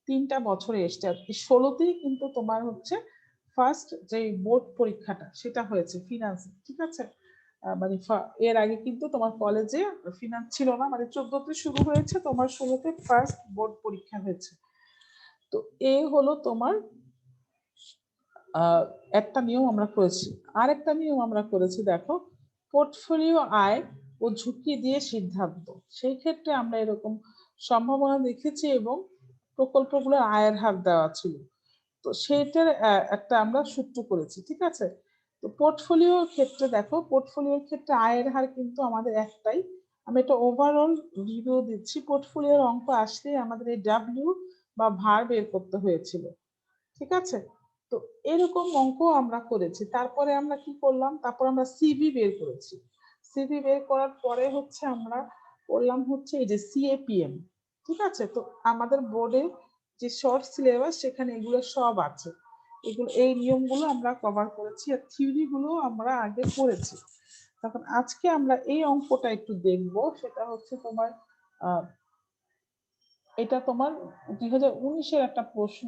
S1: 3টা বছরে এসছে। আর 16তেই কিন্তু তোমার হচ্ছে ফার্স্ট যে বোর্ড পরীক্ষাটা সেটা হয়েছে ফিনান্স, ঠিক আছে। মানে এর আগে কিন্তু তোমার কলেজে ফিনান্স ছিল না, মানে 14তে শুরু হয়েছে, তোমার 16তে ফার্স্ট বোর্ড পরীক্ষা হয়েছে। তো এই হলো তোমার একটা নিয়ম আমরা করেছি। আর একটা নিয়ম আমরা করেছি, দেখো, পোর্টফোলিও আয় ও ঝুঁকি দিয়ে সিদ্ধান্ত। সেই ক্ষেত্রে আমরা এরকম সম্ভাবনা দেখেছি এবং প্রকল্পগুলোর আয়ের হার দেওয়া ছিল। তো সেইটার একটা আমরা সূত্র করেছি, ঠিক আছে। তো পোর্টফোলিওর ক্ষেত্রে দেখো, পোর্টফোলিওর ক্ষেত্রে আয়ের হার কিন্তু আমাদের একটাই। আমি এটা ওভারঅল রিভিউ দিচ্ছি। পোর্টফোলিওর অঙ্ক আসলে আমাদের এই ডাব্লিউ বা ভার বের করতে হয়েছিল, ঠিক আছে। তো এরকম অঙ্ক আমরা করেছি। তারপরে আমরা কি করলাম, তারপর আমরা সিভি বের করেছি। সিভি বের করার পরে হচ্ছে আমরা করলাম হচ্ছে এই যে সিএপিএম, ঠিক আছে। তো আমাদের বোর্ডে যে শর্ট সিলেবাস সেখানে এগুলো সব আছে। এগুলো এই নিয়মগুলো আমরা কভার করেছি, আর থিওরি গুলো আমরা আগে পড়েছি। তখন আজকে আমরা এই অঙ্কটা একটু দেখব। সেটা হচ্ছে তোমার এটা তোমার 2019-এর একটা প্রশ্ন।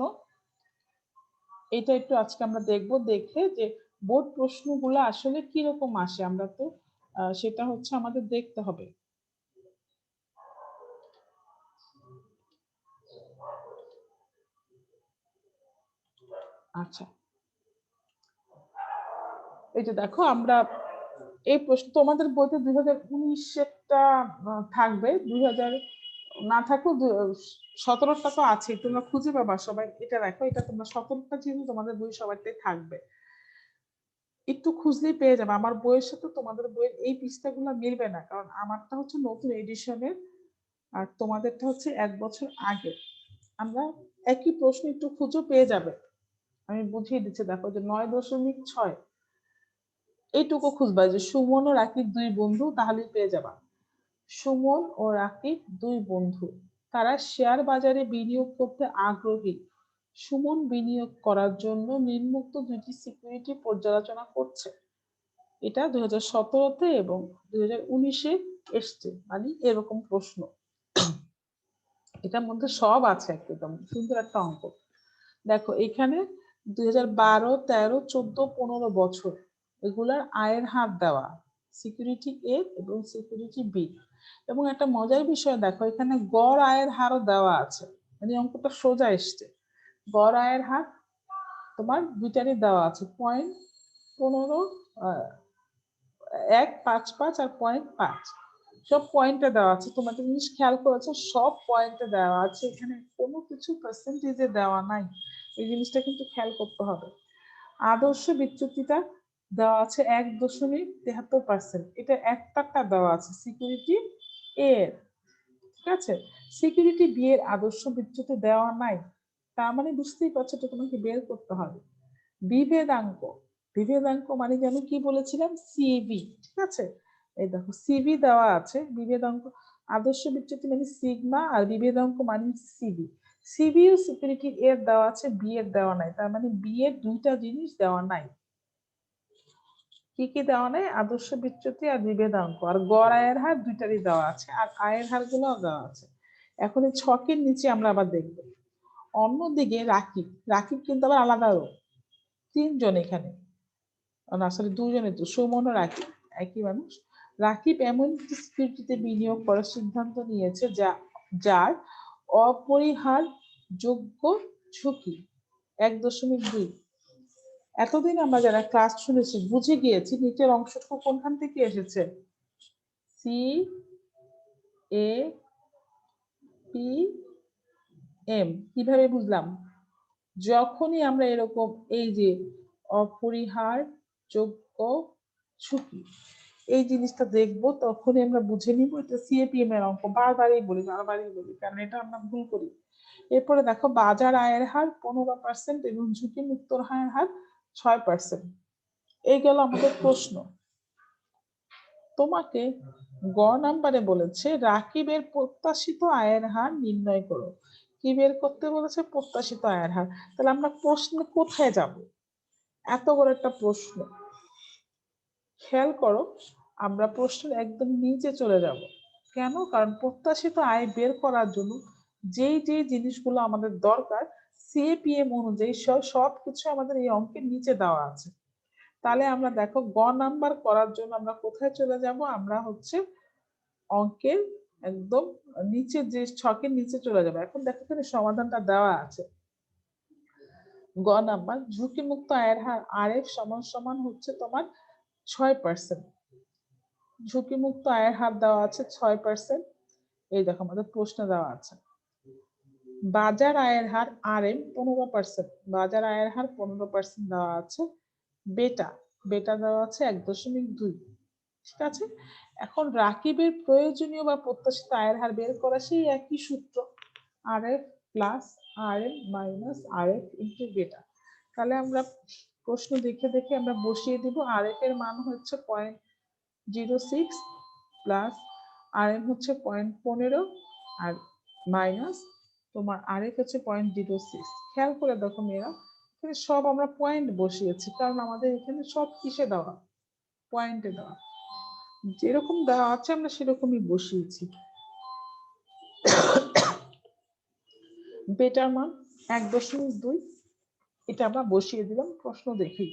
S1: এটা একটু আজকে আমরা দেখব, দেখে যে বোর্ড প্রশ্নগুলো আসলে কি রকম আসে, আমরা তো সেটা হচ্ছে আমাদের দেখতে হবে। আচ্ছা, এই যে দেখো, আমরা এই প্রশ্ন তোমাদের বইতে 2019-এরটা থাকবে, 2000 না থাকলেও 17টা তো আছে, তোমরা খুঁজে পাবা সবাই। এটা দেখো, এটা তোমরা 17টা যেহেতু তোমাদের বই সবাইটাই থাকবে, একটু খুঁজলেই পেয়ে যাবে। আমার বইয়ের সাথে তোমাদের বইয়ের এই পৃষ্ঠাগুলো মিলবে না, কারণ আমারটা হচ্ছে নতুন এডিশনের, আর তোমাদেরটা হচ্ছে 1 বছর আগে। আমরা একই প্রশ্ন, একটু খুঁজে পেয়ে যাবে। আমি বুঝিয়ে দিচ্ছি, দেখো যে 9.6 এইটুকু খুঁজবা, যে সুমন ও রাকিব 2 বন্ধু, তাহলেই পেয়ে যাবা। সুমন ও রাকিব 2 বন্ধু, তারা শেয়ার বাজারে বিনিয়োগ করতে আগ্রহী। সুমন বিনিয়োগ করার জন্য নিম্নোক্ত 2টি সিকিউরিটি পর্যালোচনা করছে। এটা 2017-তে এবং 2019-এ এসছে, মানে এরকম প্রশ্ন। এটার মধ্যে সব আছে, একদম সুন্দর একটা অঙ্ক। দেখো এখানে 2012, 13, 14, 15 বছর এগুলার আয়ের হার দেওয়া, সিকিউরিটি এ এবং সিকিউরিটি বি। এবং একটা মজার বিষয় দেখো, এখানে গড় আয়ের হারও দেওয়া আছে, মানে অঙ্কটা সোজা এসছে। গড় আয়ের হার তোমার দুইটারই দেওয়া আছে, 0.15, 1.55 আর 0.5, সব পয়েন্টে দেওয়া আছে। তোমরা একটা জিনিস খেয়াল করেছো, সব পয়েন্টে দেওয়া আছে, এখানে কোনো কিছু পার্সেন্টেজে দেওয়া নাই। এই জিনিসটা কিন্তু খেয়াল করতে হবে। আদর্শ বিচ্যুতিটা দেওয়া আছে 1.73%, এটা একটা দেওয়া আছে সিকিউরিটি এর, ঠিক আছে। সিকিউরিটি বি এর আদর্শ বিচ্যুতি দেওয়া নাই, তার মানে বুঝতেই পারছো এটা তোমাকে বের করতে হবে। বিভেদাঙ্ক, বিভেদাঙ্ক মানে যে আমি কি বলেছিলাম, সিভি, ঠিক আছে। এই দেখো সিভি দেওয়া আছে, বিভেদাঙ্ক। আদর্শ বিচ্যুতি মানে সিগমা, আর বিভেদাঙ্ক মানে সিভি। সিভি ও সিকিউরিটি এর দেওয়া আছে, বি এর দেওয়া নাই, তার মানে বি এর দুইটা জিনিস দেওয়া নাই। কি কি দেওয়া নাই, আদর্শ বিচ্যুতি আর বিভেদাঙ্ক, আর গড় আয়ের হার দুইটারই দেওয়া আছে, আর আয়ের হার গুলোও দেওয়া আছে। এখন এই ছকের নিচে আমরা আবার দেখবো। অন্যদিকে রাকিব, রাকিব কিন্তু আবার আলাদা রোগ, 3 জন এখানে, আসলে 2 জনের, তো সুমন ও রাকিব একই মানুষ। রাকিব এমন একটি সিকিউরিটিতে বিনিয়োগ করার সিদ্ধান্ত নিয়েছে যার অপরিহারযোগ্য ঝুঁকি 1.2। এতদিন আমরা যারা ক্লাস শুনেছি বুঝে গিয়েছি নিচের অংশটুকু কোনখান থেকে এসেছে, সি এ পি এম। কিভাবে বুঝলাম, যখনই আমরা এরকম এই যে অপরিহারযোগ্য ঝুঁকি। এই জিনিসটা দেখবো তখনই আমরা বুঝে নিব এটা সিএপিএম এর অঙ্ক। বারবারই বলি কারণ এটা আমরা ভুল করি। এরপরে দেখো বাজার আয়ের হার 15% এবং ঝুঁকি মুক্ত আয়ের হার 6%। এই গেল আমাদের প্রশ্ন। তোমাকে গ নাম্বারে বলেছে রাকিবের প্রত্যাশিত আয়ের হার নির্ণয় করো। কি বের করতে বলেছে? প্রত্যাশিত আয়ের হার। তাহলে আমরা প্রশ্ন কোথায় যাব? এত বড় একটা প্রশ্ন, খেয়াল করো আমরা প্রশ্নের একদম নিচে চলে যাব। কেন? কারণ প্রত্যাশিত আয় বের করার জন্য যেই যেই জিনিসগুলো আমাদের দরকার সিএপিএম অনুযায়ী সবকিছু আমাদের এই অঙ্কের নিচে দেওয়া আছে। তাহলে আমরা দেখো গ নাম্বার করার জন্য আমরা কোথায় চলে যাব? আমরা হচ্ছে অঙ্কের একদম নিচে, যে ছকের নিচে চলে যাবে। এখন দেখো এখানে সমাধানটা দেওয়া আছে। গ নাম্বার ঝুঁকিমুক্ত আয়ের হার আরএফ সমান সমান হচ্ছে তোমার 6%। ঝুঁকিমুক্ত আয়ের হার দেওয়া আছে 6%। এই দেখো আমাদের প্রশ্ন দেওয়া আছে বাজার আয়ের হার আরএম 15%। বাজার আয়ের হার 15% দেওয়া আছে। বেটা দেওয়া আছে 1.2। ঠিক আছে, এখন রাকিবের প্রয়োজনীয় বা প্রত্যাশিত আয়ের হার বের করা সেই একই সূত্র, RF plus RM minus RF into বেটা। তাহলে আমরা প্রশ্ন দেখে দেখে আমরা বসিয়ে দিব। আরএফ এর মান হচ্ছে 0.06 প্লাস আরএম হচ্ছে 0.15 আর মাইনাস তোমার আরএফ হচ্ছে 0.06। খেয়াল করে দেখো মেয়েরা, এখানে সব আমরা পয়েন্ট বসিয়েছি কারণ আমাদের এখানে সব কিসে দেওয়া? পয়েন্টে দেওয়া। যেরকম দেওয়া আছে আমরা সেরকমই বসিয়েছি। বেটার মান 1.2, এটা আমরা বসিয়ে দিলাম। প্রশ্ন দেখি।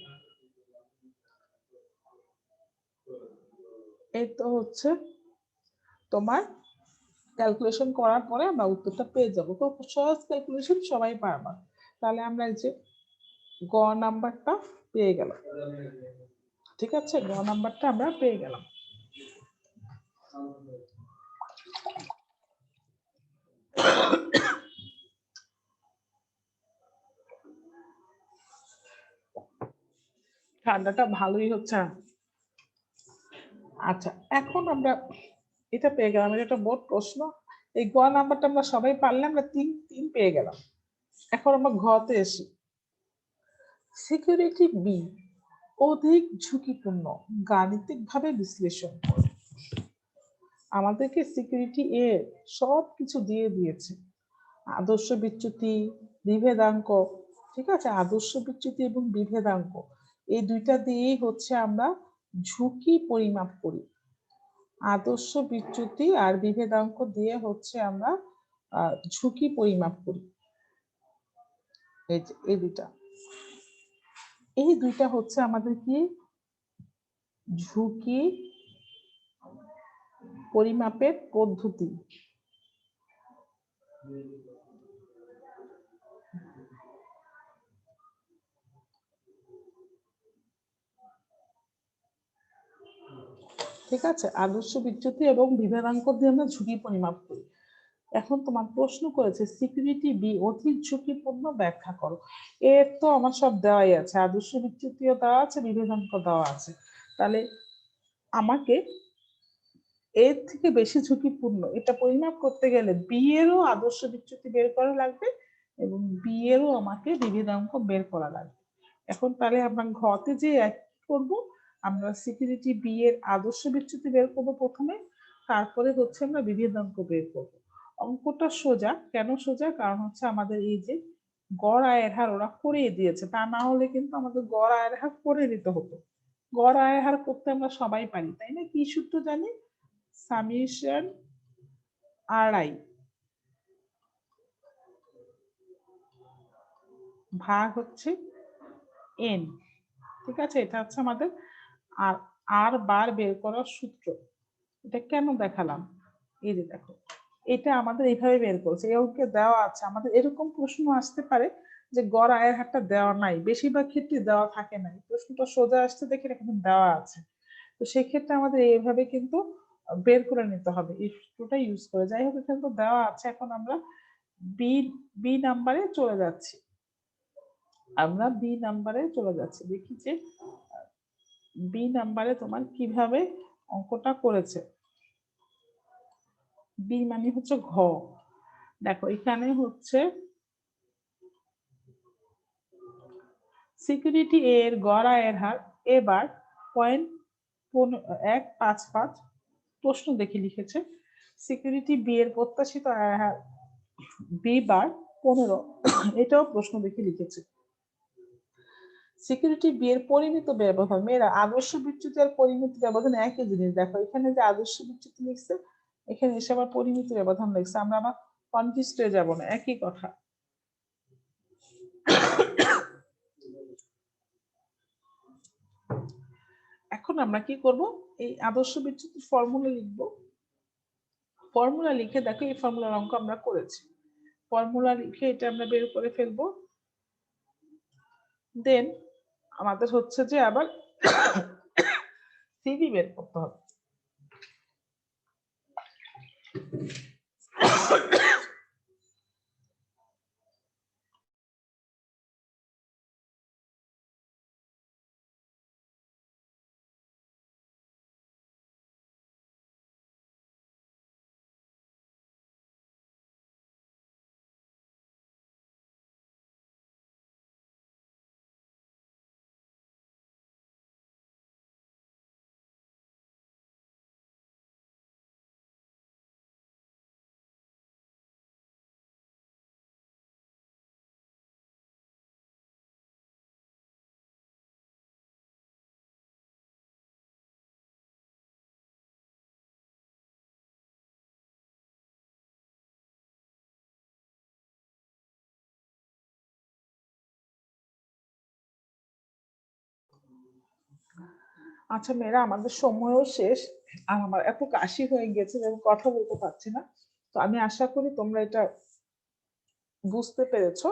S1: এই তো হচ্ছে তোমার ক্যালকুলেশন করার পরে আমরা উত্তরটা পেয়ে যাবো। খুব সহজ ক্যালকুলেশন, সবাই পারবা। তাহলে আমরা এই যে গ নাম্বারটা পেয়ে গেলাম। ঠিক আছে, গ নাম্বারটা আমরা পেয়ে গেলাম। ঠান্ডাটা ভালোই হচ্ছে। আচ্ছা, এখন আমরা এটা পেয়ে গেলাম। এটা একটা বোর্ড প্রশ্ন। এই গ নাম্বারটা আমরা সবাই পারলে আমরা 3 পেয়ে গেলাম। এখন আমরা ঘতে এসি। সিকিউরিটি বি অধিক ঝুঁকিপূর্ণ, গাণিতিকভাবে বিশ্লেষণ করো। আমাদেরকে সিকিউরিটি এ সবকিছু দিয়ে দিয়েছে, আদর্শ বিচ্যুতি, বিভেদাঙ্ক। ঠিক আছে, আদর্শ বিচ্যুতি এবং বিভেদাঙ্ক এই দুইটা দিয়েই হচ্ছে আমরা ঝুঁকি পরিমাপ করি। আদর্শ বিচ্যুতি আর বিভেদাঙ্ক দিয়ে হচ্ছে আমরা ঝুঁকি পরিমাপ করি। এই দুইটা হচ্ছে আমাদের কি ঝুঁকি পরিমাপের পদ্ধতি। ঠিক আছে, আদর্শ বিচ্যুতি এবং বিভেদাঙ্ক দিয়ে আমরা ঝুঁকি পরিমাপ করি। এখন তোমার প্রশ্ন করেছে সিকিউরিটি বি অধিক ঝুঁকিপূর্ণ, ব্যাখ্যা করো। এর তো আমার সব দেওয়াই আছে, আদর্শ বিচ্যুতিও দেওয়া আছে, বিভেদাঙ্ক দেওয়া আছে। তাহলে আমাকে এর থেকে বেশি ঝুঁকিপূর্ণ এটা পরিমাপ করতে গেলে বি এরও আদর্শ বিচ্যুতি বের করা লাগবে এবং বি এরও আমাকে বিভেদাঙ্ক বের করা লাগবে। এখন তাহলে আমরা ঘতে যে এক করব, আমরা সিকিউরিটি বি এর আদর্শ বিচ্যুতি বের করব প্রথমে, তারপরে হচ্ছে আমরা বিভেদাঙ্ক বের করব। অঙ্কটা সোজা। কেন সোজা? কারণ হচ্ছে আমাদের এই যে গড় আয়ের হার ওরা করিয়ে দিয়েছে, তা না হলে কিন্তু আমাদের গড় আয়ের হার করে নিতে হতো। গড় আয়ের হার করতে আমরা সবাই পারি, তাই না? কি সূত্র জানি? সামেশন আরআই ভাগ হচ্ছে এন। ঠিক আছে, এটা হচ্ছে আমাদের আর আর বার বের করার সূত্র। এটা কেন দেখালাম? এই যে দেখো, এটা আমাদের এইভাবে বের করছে। এই অঙ্কে দেওয়া আছে। আমাদের এরকম প্রশ্ন আসতে পারে যে গড় আয়ের হারটা দেওয়া নাই, বেশিরভাগ ক্ষেত্রে দেওয়া থাকে নাই। প্রশ্নটা সোজা আসছে দেখে এখানে দেওয়া আছে, তো সেক্ষেত্রে আমাদের এইভাবে কিন্তু বের করে নিতে হবে এই সূত্রটা ইউজ করে। যাই হোক, এখানে তো দেওয়া আছে। এখন আমরা বি নাম্বারে চলে যাচ্ছি। আমরা বি নাম্বারে চলে যাচ্ছি, দেখি যে বি নাম্বারে তোমার কিভাবে অঙ্কটা করেছে। বি মানে হচ্ছে ঘ। দেখো এখানে হচ্ছে সিকিউরিটি এ এর গড় আয়ের হার এবার 0.155। প্রশ্ন দেখে লিখেছে সিকিউরিটি বি এর প্রত্যাশিত আয়ের হার বি বার 15। এটাও প্রশ্ন দেখে লিখেছে। সিকিউরিটি বি এর পরিমিত ব্যবধান, মেয়েরা আদর্শ বিচ্যুতি আর পরিমিত ব্যবধান একই জিনিস। দেখো এখানে যে আদর্শ বিচ্যুতি লিখছে, এখানে এসে আবার পরিমিত ব্যবধান লিখছে, আমরা আবার কনফিউজ হয়ে যাব না, একই কথা। এখন আমরা কি করব, এই আদর্শ বিচ্যুতির ফর্মুলা লিখব। ফর্মুলা লিখে দেখো এই ফর্মুলার অঙ্ক আমরা করেছি। ফর্মুলা লিখে এটা আমরা বের করে ফেলবো। দেন আমাদের হচ্ছে যে আবার সিভি বের করতে হবে। আচ্ছা মেয়েরা, আমাদের সময়ও শেষ, আর আমার এত কাশি হয়ে গেছে যে আমি কথা বলতে পারছি না। তো আমি আশা করি তোমরা এটা বুঝতে পেরেছো।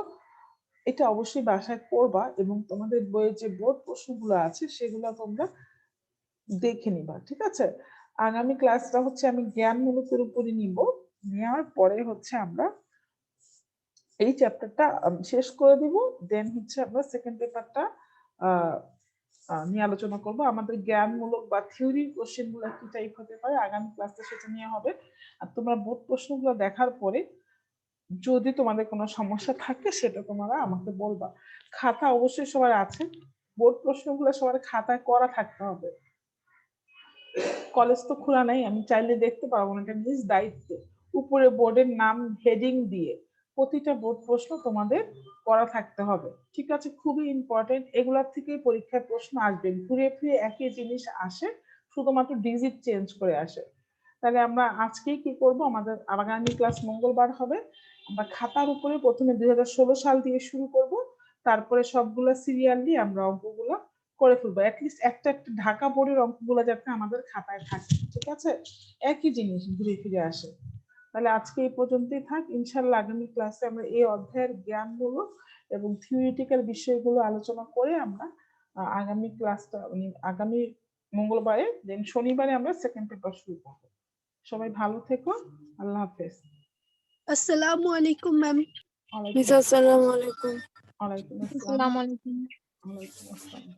S1: এটা অবশ্যই বাসায় করবা এবং তোমাদের বইয়ের যে বোর্ড প্রশ্নগুলো আছে সেগুলো তোমরা দেখে নিবা, ঠিক আছে? আগামী ক্লাসটা হচ্ছে আমি জ্ঞানমূলকের উপরে নিব। নেওয়ার পরে হচ্ছে আমরা এই চ্যাপ্টারটা শেষ করে দিব। দেন হচ্ছে আমরা সেকেন্ড পেপারটা নিয়ে আলোচনা করব। আমাদের জ্ঞানমূলক বা থিওরি কোশ্চেন গুলো কি টাইপ হতে পারে আগামী ক্লাসে সেটা নিয়ে হবে। আর তোমরা বোর্ড প্রশ্নগুলো দেখার পরে যদি তোমাদের কোনো সমস্যা থাকে সেটা তোমরা আমাকে বলবা। খাতা অবশ্যই সবার আছে, বোর্ড প্রশ্নগুলো সবার খাতায় করা থাকতে হবে। কলেজ তো খোলা নাই, আমি চাইলে দেখতে পারবো না, এটা নিজ দায়িত্ব। উপরে বোর্ডের নাম হেডিং দিয়ে প্রতিটা বোর্ড প্রশ্ন তোমাদের করা থাকতে হবে, ঠিক আছে? খুবই ইম্পর্টেন্ট, এগুলার থেকেই পরীক্ষায় প্রশ্ন আসবে, ঘুরে ফিরে একই জিনিস আসে, শুধুমাত্র ডিজিট চেঞ্জ করে আসে। তাহলে আমরা আজকেই কি করব, আমাদের আগামী ক্লাস মঙ্গলবার হবে। আমরা খাতার উপরে প্রথমে 2016 সাল দিয়ে শুরু করব, তারপরে সবগুলো সিরিয়াল দিয়ে আমরা অঙ্কগুলো করে ফেলবো। অ্যাটলিস্ট একটা একটা ঢাকা বোর্ডের অঙ্কগুলো যাতে আমাদের খাতায় থাকে, ঠিক আছে? একই জিনিস ঘুরে ফিরে আসে। তাহলে আজকে এই পর্যন্তই থাক। ইনশাআল্লাহ আগামী ক্লাসে আমরা এই অধ্যায়ের জ্ঞানমূলক এবং থিওরিটিক্যাল বিষয়গুলো আলোচনা করে আমরা আগামী ক্লাসটা আগামী মঙ্গলবারে দেন শনিবারে আমরা সেকেন্ড পেপার শুরু করব। সবাই ভালো থেকো, আল্লাহ হাফেজ।
S3: আসসালামু আলাইকুম ম্যাম।
S1: ওয়ালাইকুম আসসালাম।
S3: আসসালামু আলাইকুম।
S1: ওয়ালাইকুম আসসালাম।
S2: আসসালামু আলাইকুম।
S1: ওয়ালাইকুম আসসালাম।